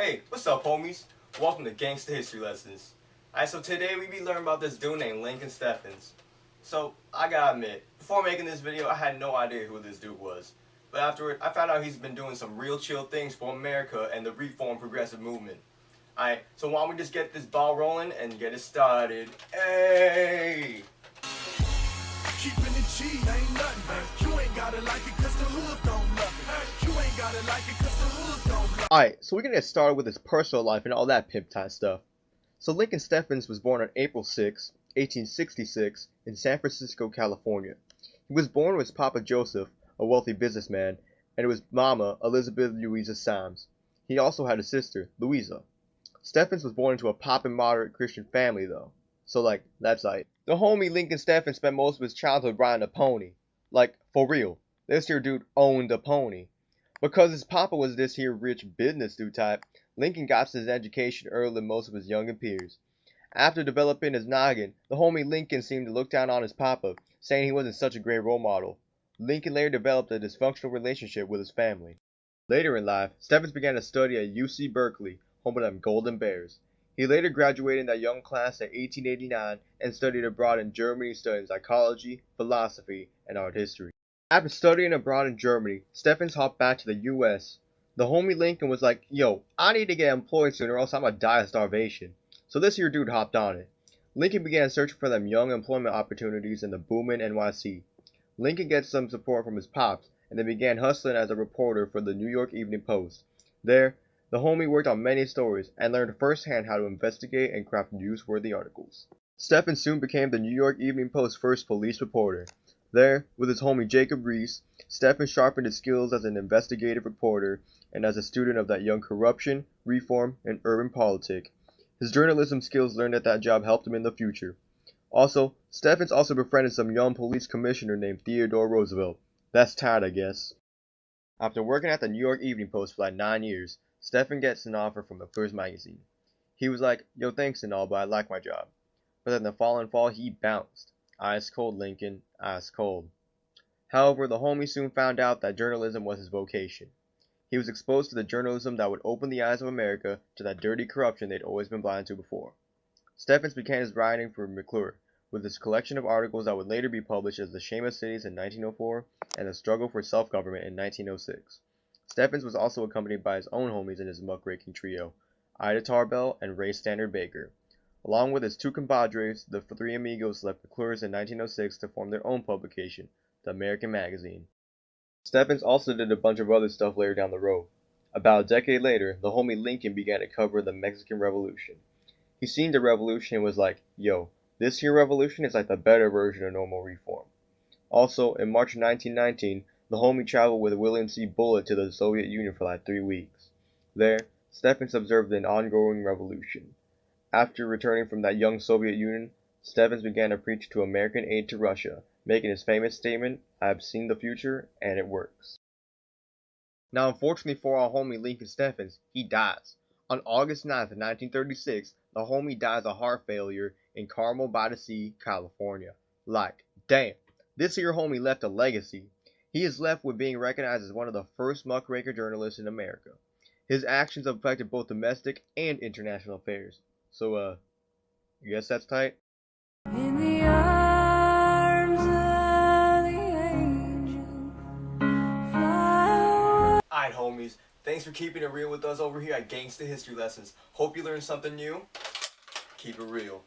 Hey, what's up, homies? Welcome to Gangsta History Lessons. Alright, so today we be learning about this dude named Lincoln Steffens. So, I gotta admit, before making this video, I had no idea who this dude was. But afterward, I found out he's been doing some real chill things for America and the reform progressive movement. Alright, so why don't we just get this ball rolling and get it started. Hey! Keeping it cheese ain't nothing. You ain't gotta like it cause the hood don't love it. You ain't gotta like it cause the hood don't love it. Alright, so we're gonna get started with his personal life and all that pimp tie stuff. So Lincoln Steffens was born on April 6, 1866 in San Francisco, California. He was born with Papa Joseph, a wealthy businessman, and it was Mama Elizabeth Louisa Symes. He also had a sister, Louisa. Steffens was born into a poppin' moderate Christian family though. So that's like the homie Lincoln Steffens spent most of his childhood riding a pony. Like, for real. This here dude owned a pony. Because his papa was this here rich business dude type, Lincoln got his education earlier than most of his younger peers. After developing his noggin, the homie Lincoln seemed to look down on his papa, saying he wasn't such a great role model. Lincoln later developed a dysfunctional relationship with his family. Later in life, Steffens began to study at UC Berkeley, home of them Golden Bears. He later graduated in that young class in 1889 and studied abroad in Germany studying psychology, philosophy, and art history. After studying abroad in Germany, Steffens hopped back to the US. The homie Lincoln was like, yo, I need to get employed soon or else I'm gonna die of starvation. So this here dude hopped on it. Lincoln began searching for them young employment opportunities in the booming NYC. Lincoln gets some support from his pops and then began hustling as a reporter for the New York Evening Post. There, the homie worked on many stories and learned firsthand how to investigate and craft newsworthy articles. Steffens soon became the New York Evening Post's first police reporter. There, with his homie Jacob Riis, Steffens sharpened his skills as an investigative reporter and as a student of that young corruption, reform, and urban politic. His journalism skills learned at that job helped him in the future. Also, Steffens also befriended some young police commissioner named Theodore Roosevelt. That's tight, I guess. After working at the New York Evening Post for like 9 years, Steffens gets an offer from the first magazine. He was like, yo, thanks and all, but I like my job. But then the following fall, he bounced. Ice cold, Lincoln, ice cold. However, the homie soon found out that journalism was his vocation. He was exposed to the journalism that would open the eyes of America to that dirty corruption they'd always been blind to before. Steffens began his writing for McClure, with his collection of articles that would later be published as The Shame of Cities in 1904 and The Struggle for Self-Government in 1906. Steffens was also accompanied by his own homies in his muckraking trio, Ida Tarbell and Ray Stannard Baker. Along with his two compadres, the three amigos left McClure's in 1906 to form their own publication, The American Magazine. Steffens also did a bunch of other stuff later down the road. About a decade later, the homie Lincoln began to cover the Mexican Revolution. He seen the revolution and was like, yo, this here revolution is like the better version of normal reform. Also, in March 1919, the homie traveled with William C. Bullitt to the Soviet Union for like 3 weeks. There, Steffens observed an ongoing revolution. After returning from that young Soviet Union, Steffens began to preach to American aid to Russia, making his famous statement, I have seen the future, and it works. Now unfortunately for our homie Lincoln Steffens, he dies. On August 9th, 1936, the homie dies of heart failure in Carmel by the Sea, California. Like, damn, this here homie left a legacy. He is left with being recognized as one of the first muckraker journalists in America. His actions affected both domestic and international affairs. So, you guess that's tight? In the arms of the angel, fly. Alright, homies, thanks for keeping it real with us over here at Gangsta History Lessons. Hope you learned something new. Keep it real.